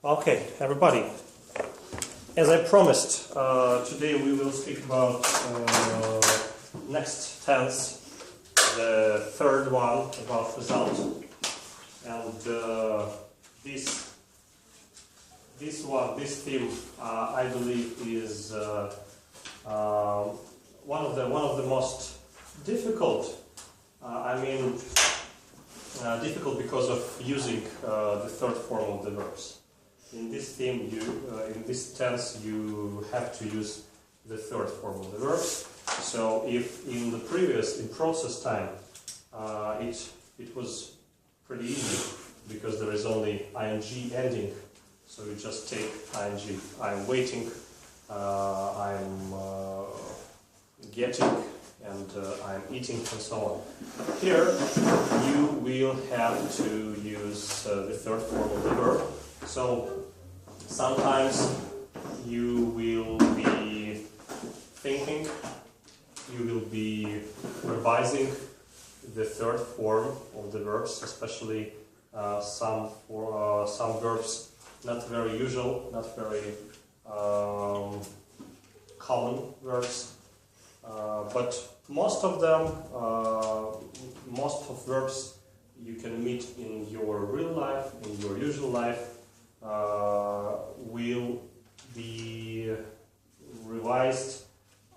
Okay, everybody. As I promised, today we will speak about next tense, the third one about result, and this theme, I believe, is one of the most difficult. Difficult because of using the third form of the verbs. In this theme, in this tense, you have to use the third form of the verbs. So, if in the previous, in process time, it was pretty easy because there is only ing ending, so you just take ing. I'm waiting, I'm getting, and I'm eating, and so on. Here, you will have to use the third form of the verb. So, sometimes you will be thinking, you will be revising the third form of the verbs, especially some verbs not very usual, not very common verbs. But most of them, most of verbs you can meet in your real life, in your usual life, will be revised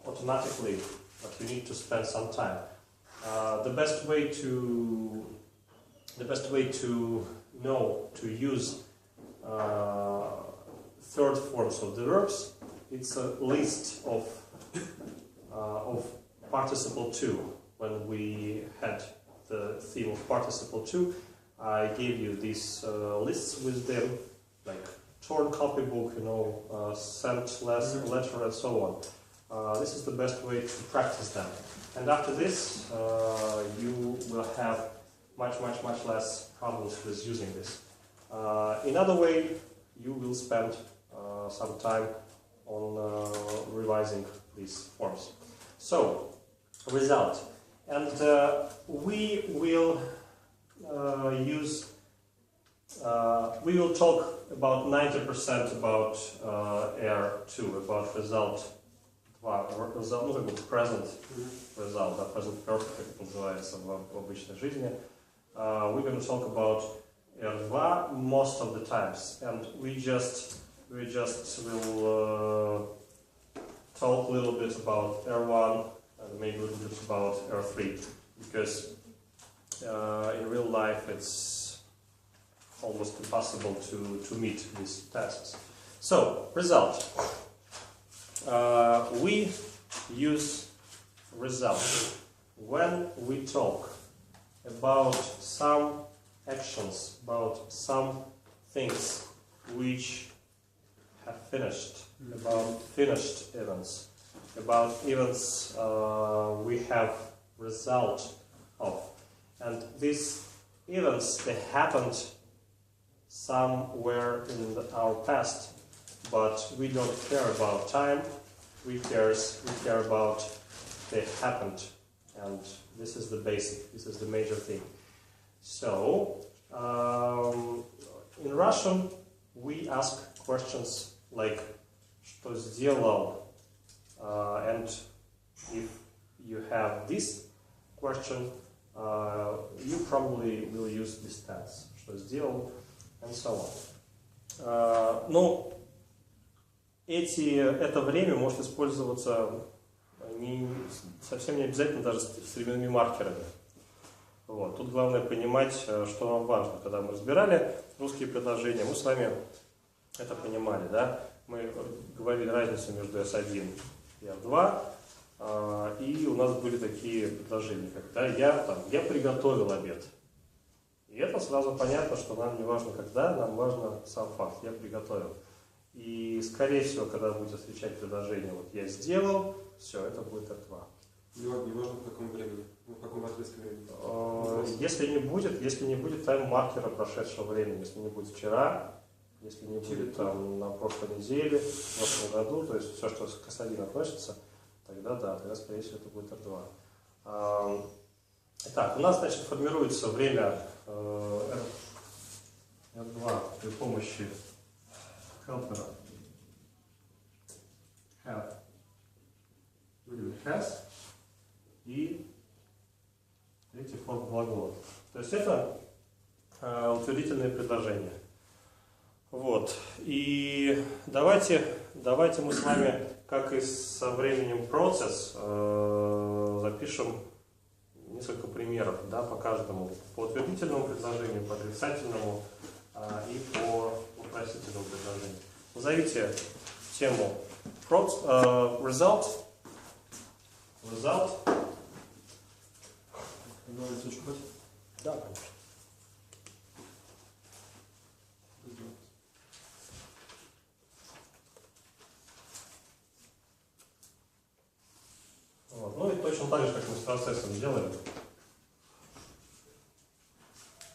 automatically, but you need to spend some time. The best way to know to use third forms of the verbs, it's a list of participle two. When we had the theme of participle two, I gave you these lists with them, like torn copybook, sent letter, and so on. This is the best way to practice them. And after this, you will have much less problems with using this. In other way, you will spend some time on revising these forms. So, result. And we will we will talk about 90% about R2, about result. Present result, present perfect, как это называется в обычной жизни. We're going to talk about R2 most of the times, and we just will talk a little bit about R1 and maybe a little bit about R3, because in real life it's almost impossible to meet these tasks. So, result. We use result when we talk about some actions, about some things which have finished, about finished events, about events we have result of. And these events, they happened somewhere in our past, but we don't care about time, we care about they happened, and this is the basic, this is the major thing. So, in Russian, we ask questions like «что сделал?», and if you have this question, you probably will use this tense «что сделал?», and so on. Это время может использоваться совсем не обязательно даже с временными маркерами. Вот. Тут главное понимать, что нам важно. Когда мы разбирали русские предложения, мы с вами это понимали, да? Мы говорили разницу между S1 и R2, и у нас были такие предложения, когда я приготовил обед. И это сразу понятно, что нам не важно когда, нам важно сам факт, я приготовил. И, скорее всего, когда будет встречать предложение «вот я сделал», все, это будет R2. Не важно в каком времени, в каком отрезке времени. Если не будет тайм-маркера прошедшего времени, если не будет вчера, если не будет там на прошлой неделе, в прошлом году, то есть все, что к S1 относится, тогда да, тогда, скорее всего, это будет R2. Итак, у нас, значит, формируется время R2 при помощи helper. Have. Has. И третья форма глагола. То есть это утвердительные предложения. Вот. И давайте мы с вами, как и со временем процесс, запишем несколько примеров, да, по каждому. По утвердительному предложению, по отрицательному и по вопросительному предложению. Назовите тему result. Result. Ну, листочек хватит? Да, конечно. Вот. Ну и точно так же, как мы с процессом сделали.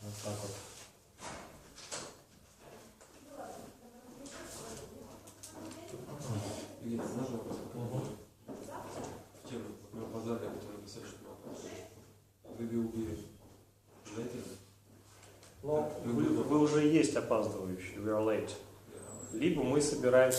Вот так вот. Илья, можно вопрос? В тему. Вот мы опоздали, а потом написали, что мы опоздали. Вы will be later? Но вы уже есть опаздывающие, we are late. Yeah. Либо мы собираемся